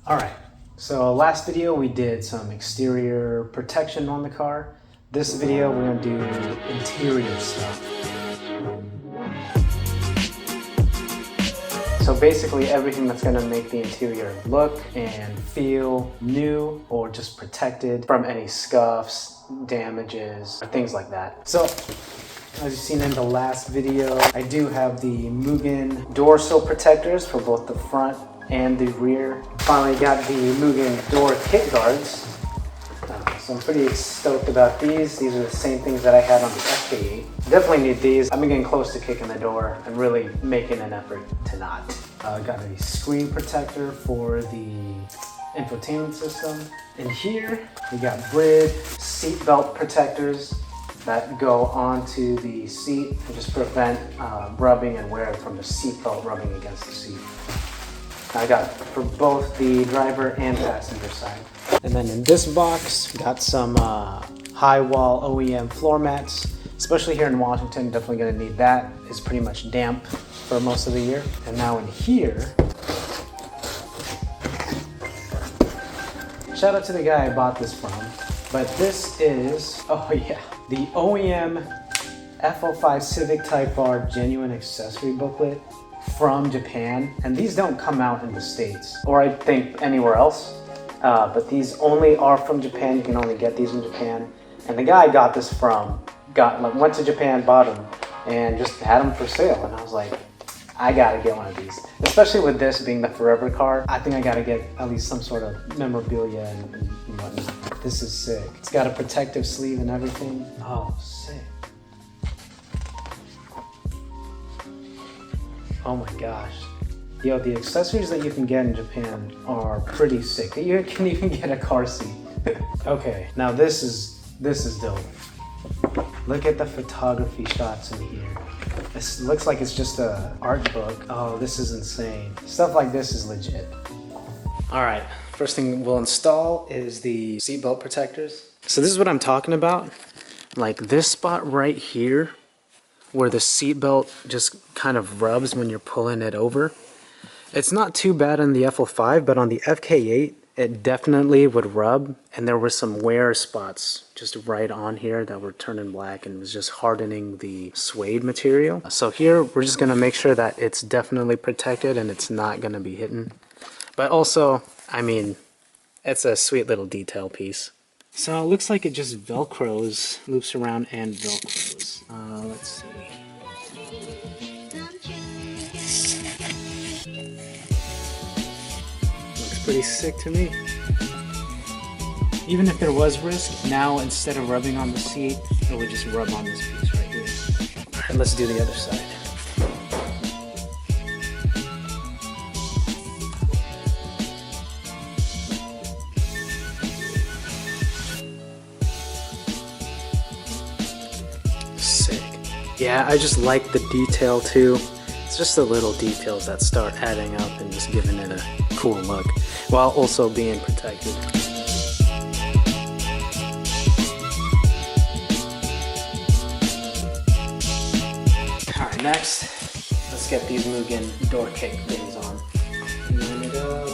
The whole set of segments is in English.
Alright, so last video we did some exterior protection on the car. This video we're going to do interior stuff. So basically everything that's going to make the interior look and feel new or just protected from any scuffs, damages, or things like that. So as you've seen in the last video, I do have the Mugen door sill protectors for both the front and the rear. Finally got the Mugen door kick guards. So I'm pretty stoked about these. These are the same things that I had on the FK8. Definitely need these. I've been getting close to kicking the door and really making an effort to not. Got a screen protector for the infotainment system. In here, we got Brid seatbelt protectors that go onto the seat and just prevent rubbing and wear from the seatbelt rubbing against the seat. I got for both the driver and passenger side. And then in this box, got some high wall OEM floor mats, especially here in Washington. Definitely gonna need that. It's pretty much damp for most of the year. And now in here, shout out to the guy I bought this from, but this is, oh yeah, the OEM FL5 Civic Type R genuine accessory booklet from Japan. And these don't come out in the States, or I think anywhere else. But these only are from Japan. You can only get these in Japan. And the guy I got this from went to Japan, bought them, and just had them for sale. And I was like, I gotta get one of these. Especially with this being the forever car, I think I gotta get at least some sort of memorabilia and whatnot. This is sick. It's got a protective sleeve and everything. Oh, sick. Oh my gosh. Yo, the accessories that you can get in Japan are pretty sick. You can even get a car seat. Okay, now this is dope. Look at the photography shots in here. This looks like it's just a art book. Oh, this is insane. Stuff like this is legit. All right, first thing we'll install is the seatbelt protectors. So this is what I'm talking about. Like this spot right here, where the seatbelt just kind of rubs when you're pulling it over. It's not too bad on the FL5, but on the FK8, it definitely would rub, and there were some wear spots just right on here that were turning black and was just hardening the suede material. So here, we're just gonna make sure that it's definitely protected and it's not gonna be hitting. But also, I mean, it's a sweet little detail piece. So it looks like it just Velcros, loops around and Velcros. Let's see. Looks pretty sick to me. Even if there was risk, now instead of rubbing on the seat, it would just rub on this piece right here. Alright, let's do the other side. Sick. Yeah, I just like the detail too. It's just the little details that start adding up and just giving it a cool look, while also being protected. Alright, next, let's get these Mugen door kick things on. Line it up.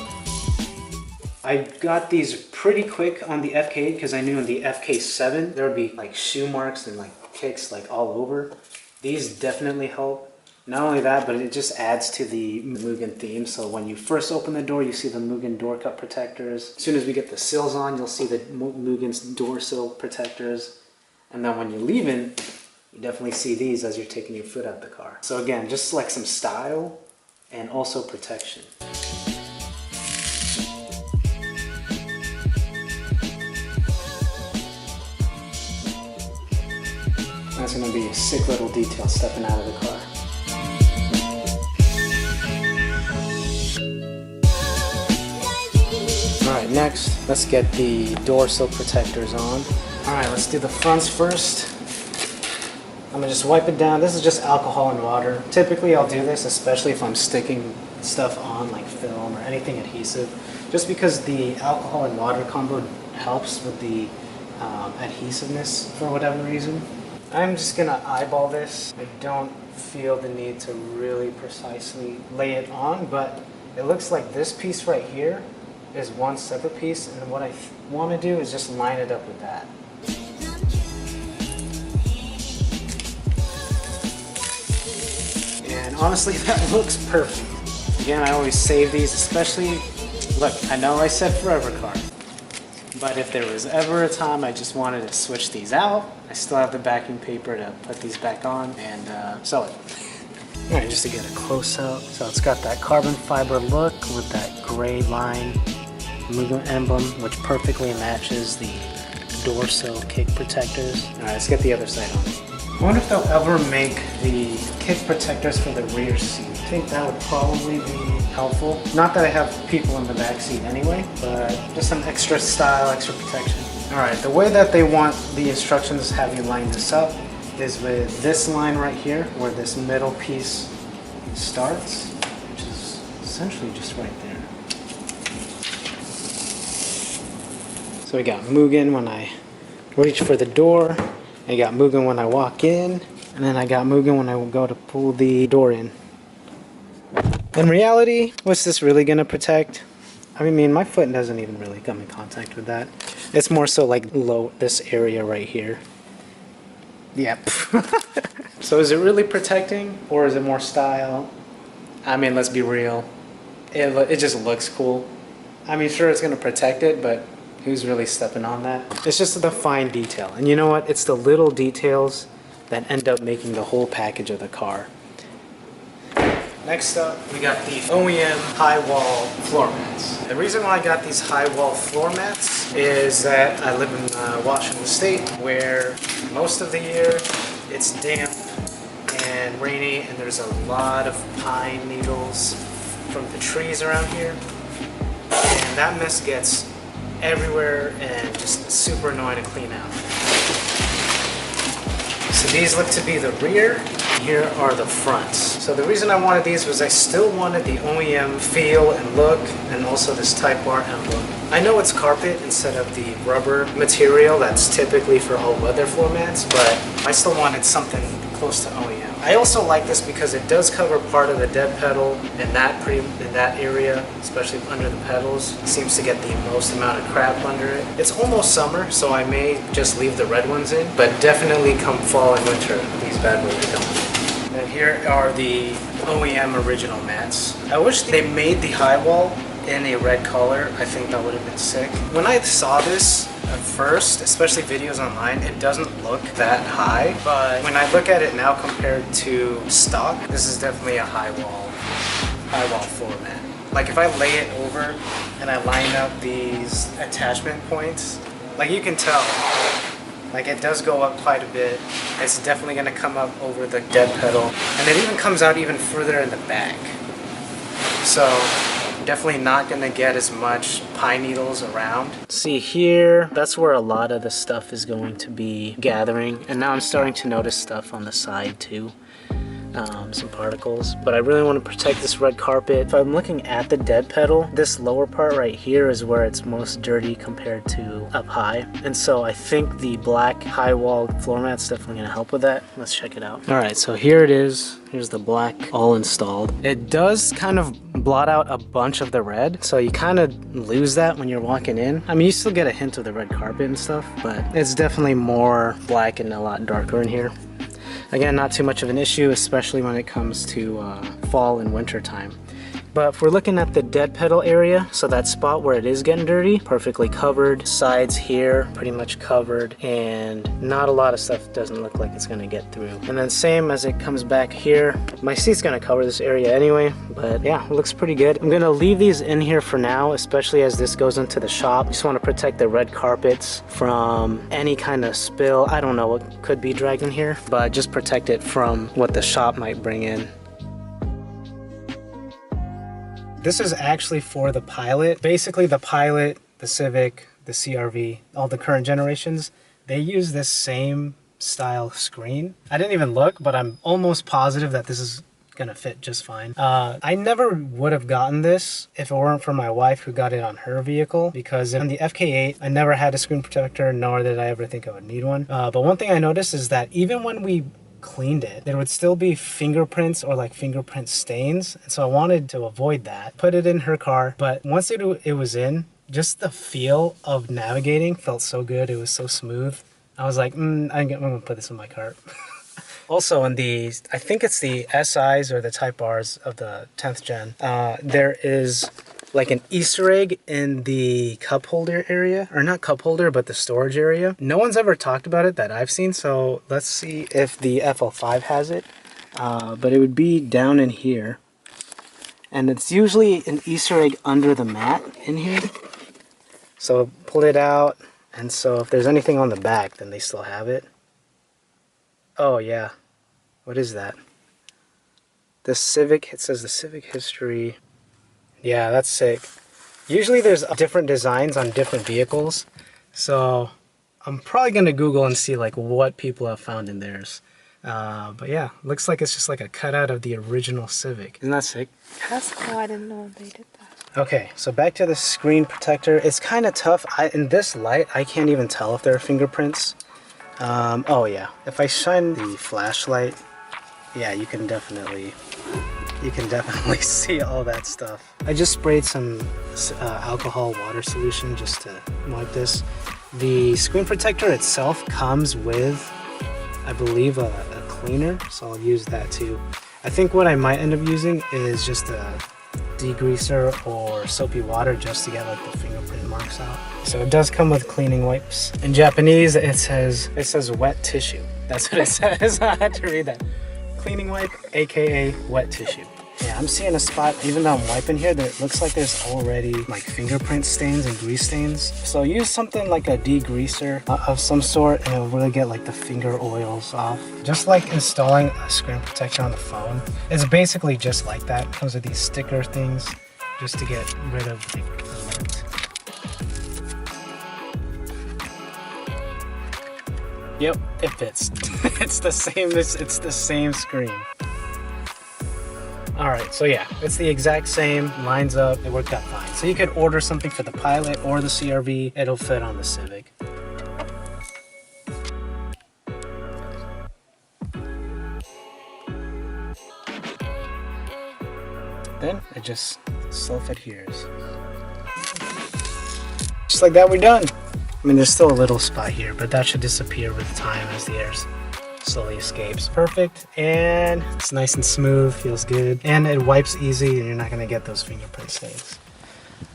I got these pretty quick on the FK8 because I knew in the FK7 there would be like shoe marks and like kicks like all over. These definitely help. Not only that, but it just adds to the Mugen theme. So when you first open the door, you see the Mugen door cut protectors. As soon as we get the sills on, you'll see the Mugen's door sill protectors. And then when you're leaving, you definitely see these as you're taking your foot out of the car. So again, just like some style and also protection. That's gonna be a sick little detail stepping out of the car. Alright, next, let's get the door sill protectors on. Alright, let's do the fronts first. I'm gonna just wipe it down. This is just alcohol and water. Typically I'll do this, especially if I'm sticking stuff on like film or anything adhesive, just because the alcohol and water combo helps with the adhesiveness for whatever reason. I'm just gonna eyeball this. I don't feel the need to really precisely lay it on, but it looks like this piece right here is one separate piece, and what I want to do is just line it up with that. And honestly, that looks perfect. Again, I always save these, especially, look, I know I said forever card, but if there was ever a time I just wanted to switch these out, I still have the backing paper to put these back on and sew it. All right, just to get a close up. So it's got that carbon fiber look with that gray line Mugen emblem, which perfectly matches the door sill kick protectors. All right, let's get the other side on. I wonder if they'll ever make the kick protectors for the rear seat. I think that would probably be helpful. Not that I have people in the back seat anyway, but just some extra style, extra protection. All right, the way that they want the instructions to have you line this up is with this line right here, where this middle piece starts, which is essentially just right there. So we got Mugen when I reach for the door. I got Mugen when I walk in, and then I got Mugen when I go to pull the door in. In reality, what's this really gonna protect? I mean, my foot doesn't even really come in contact with that. It's more so like this area right here. Yep. So is it really protecting, or is it more style? I mean, let's be real. It just looks cool. I mean, sure, it's gonna protect it, but who's really stepping on that? It's just the fine detail. And you know what? It's the little details that end up making the whole package of the car. Next up, we got the OEM high wall floor mats. The reason why I got these high wall floor mats is that I live in Washington State, where most of the year it's damp and rainy, and there's a lot of pine needles from the trees around here. And that mess gets everywhere and just super annoying to clean out. So these look to be the rear, and here are the fronts. So the reason I wanted these was I still wanted the OEM feel and look, and also this Type R emblem. I know it's carpet instead of the rubber material that's typically for all weather floor mats, but I still wanted something close to OEM. I also like this because it does cover part of the dead pedal in that area, especially under the pedals. It seems to get the most amount of crap under it. It's almost summer, so I may just leave the red ones in, but definitely come fall and winter, these bad boys are gone. And here are the OEM original mats. I wish they made the high wall in a red color. I think that would have been sick. When I saw this at first, especially videos online, it doesn't look that high, but when I look at it now compared to stock, this is definitely a high wall floor mat. Like if I lay it over and I line up these attachment points, like you can tell, like it does go up quite a bit. It's definitely going to come up over the dead pedal, and it even comes out even further in the back. So definitely not going to get as much pine needles around. See here, that's where a lot of the stuff is going to be gathering, and now I'm starting to notice stuff on the side too. Some particles, but I really want to protect this red carpet. If I'm looking at the dead pedal, this lower part right here is where it's most dirty compared to up high, and so I think the black high wall floor mat's definitely going to help with that. Let's check it out. All right, so here it is. Here's the black all installed. It does kind of blot out a bunch of the red, so you kind of lose that when you're walking in. I mean, you still get a hint of the red carpet and stuff, but it's definitely more black and a lot darker in here. Again, not too much of an issue, especially when it comes to fall and winter time. But if we're looking at the dead pedal area, so that spot where it is getting dirty, perfectly covered. Sides here, pretty much covered, and not a lot of stuff doesn't look like it's gonna get through. And then same as it comes back here, my seat's gonna cover this area anyway, but yeah, it looks pretty good. I'm gonna leave these in here for now, especially as this goes into the shop. Just wanna protect the red carpets from any kind of spill. I don't know what could be dragged in here, but just protect it from what the shop might bring in. This is actually for the Pilot. Basically the Pilot, the Civic, the CR-V, all the current generations, they use this same style screen. I didn't even look, but I'm almost positive that this is gonna fit just fine. I never would have gotten this if it weren't for my wife who got it on her vehicle, because on the FK8, I never had a screen protector, nor did I ever think I would need one. But one thing I noticed is that even when we cleaned it, there would still be fingerprints or like fingerprint stains. And so I wanted to avoid that. Put it in her car, but once it was in, just the feel of navigating felt so good. It was so smooth. I was like, I'm gonna put this in my cart. Also, in the, I think it's the SIs or the Type Rs of the 10th gen, there is like an Easter egg in the cup holder area, or not cup holder, but the storage area. No one's ever talked about it that I've seen, so let's see if the FL5 has it. But it would be down in here. And it's usually an Easter egg under the mat in here. So pull it out, and so if there's anything on the back, then they still have it. Oh yeah, what is that? The Civic, it says the Civic history. Yeah, that's sick. Usually there's different designs on different vehicles, so I'm probably gonna Google and see like what people have found in theirs. But yeah, looks like it's just like a cutout of the original Civic. Isn't that sick? That's cool. I didn't know they did that. Okay, so back to the screen protector. It's kind of tough. In this light, I can't even tell if there are fingerprints. Oh yeah, if I shine the flashlight, yeah, you can definitely see all that stuff. I just sprayed some alcohol water solution just to wipe this. The screen protector itself comes with, I believe, a cleaner, so I'll use that too. I think what I might end up using is just a degreaser or soapy water just to get like the fingerprint marks out. So it does come with cleaning wipes. In Japanese, it says wet tissue. That's what it says. I had to read that. Cleaning wipe, aka wet tissue. Yeah, I'm seeing a spot, even though I'm wiping here, that it looks like there's already like fingerprint stains and grease stains. So use something like a degreaser of some sort, and it'll really get like the finger oils off. Just like installing a screen protector on the phone. It's basically just like that. It comes with these sticker things just to get rid of like the lint. Yep, it fits. It's the same screen. Alright, so yeah, it's the exact same, lines up, it worked out fine. So you could order something for the Pilot or the CR-V, it'll fit on the Civic. Then it just self-adheres. Just like that, we're done. I mean, there's still a little spot here, but that should disappear with time as the air slowly escapes. Perfect, and it's nice and smooth, feels good, and it wipes easy, and you're not gonna get those fingerprint stains.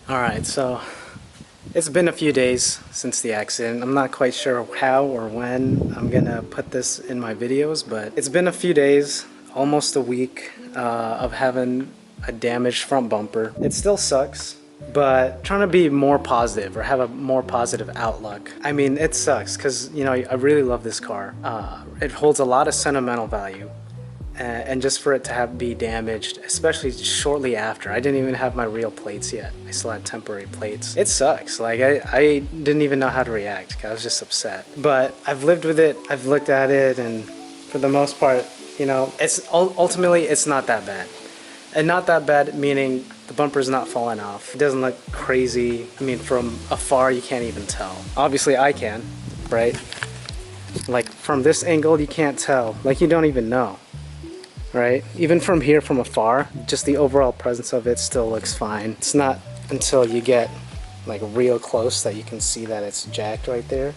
All right, so it's been a few days since the accident. I'm not quite sure how or when I'm gonna put this in my videos, but it's been a few days, almost a week of having a damaged front bumper. It still sucks, but trying to be more positive or have a more positive outlook. I mean, it sucks because, you know, I really love this car. It holds a lot of sentimental value, and just for it to be damaged, especially shortly after. I didn't even have my real plates yet. I still had temporary plates. It sucks. Like, I didn't even know how to react. I was just upset. But I've lived with it. I've looked at it, and for the most part, you know, ultimately it's not that bad. And not that bad meaning the bumper's not falling off. It doesn't look crazy. I mean, from afar you can't even tell. Obviously I can, right? Like from this angle you can't tell. Like you don't even know, right? Even from here from afar, just the overall presence of it still looks fine. It's not until you get like real close that you can see that it's jacked right there.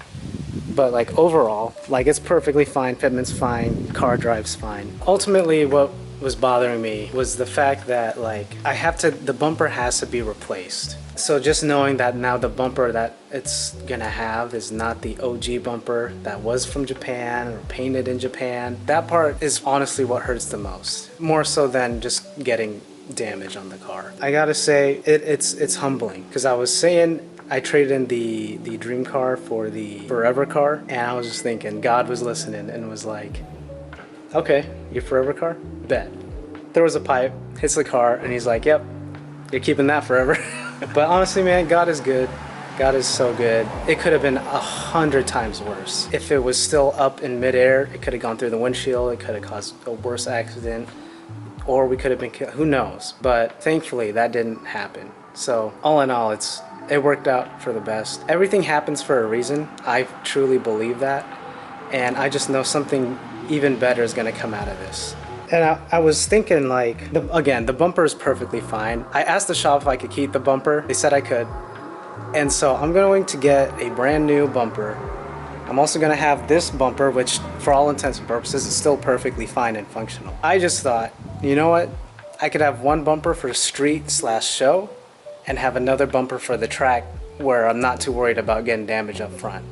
But like overall, like it's perfectly fine, fitment's fine, car drives fine. Ultimately what was bothering me was the fact that like the bumper has to be replaced. So just knowing that now the bumper that it's gonna have is not the OG bumper that was from Japan or painted in Japan, that part is honestly what hurts the most. More so than just getting damage on the car. I gotta say, it's humbling, because I was saying I traded in the dream car for the forever car, and I was just thinking God was listening and was like, okay, your forever car? Bet. Throws a pipe, hits the car, and he's like, yep, you're keeping that forever. But honestly, man, God is good. God is so good. It could have been 100 times worse. If it was still up in midair, it could have gone through the windshield, it could have caused a worse accident, or we could have been killed, who knows? But thankfully, that didn't happen. So all in all, it worked out for the best. Everything happens for a reason. I truly believe that. And I just know something even better is gonna come out of this. And I was thinking like, again, the bumper is perfectly fine. I asked the shop if I could keep the bumper. They said I could. And so I'm going to get a brand new bumper. I'm also gonna have this bumper, which for all intents and purposes is still perfectly fine and functional. I just thought, you know what? I could have one bumper for street/show and have another bumper for the track where I'm not too worried about getting damage up front.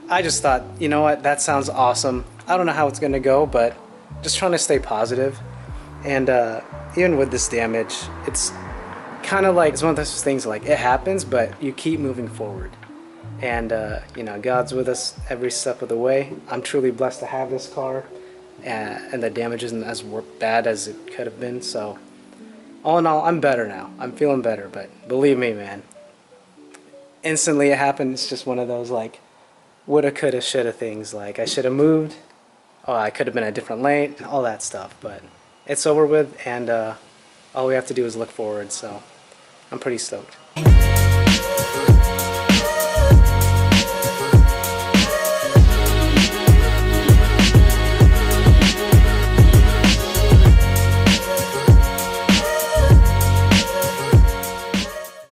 I just thought, you know what? That sounds awesome. I don't know how it's gonna go, but just trying to stay positive. And even with this damage, it's kind of like, it's one of those things like it happens, but you keep moving forward. And you know, God's with us every step of the way. I'm truly blessed to have this car, and the damage isn't as bad as it could have been. So all in all, I'm better now. I'm feeling better, but believe me, man, instantly it happened. It's just one of those like woulda, coulda, shoulda things. Like I should have moved. Oh, I could have been a different lane, all that stuff. But it's over with, and all we have to do is look forward. So I'm pretty stoked.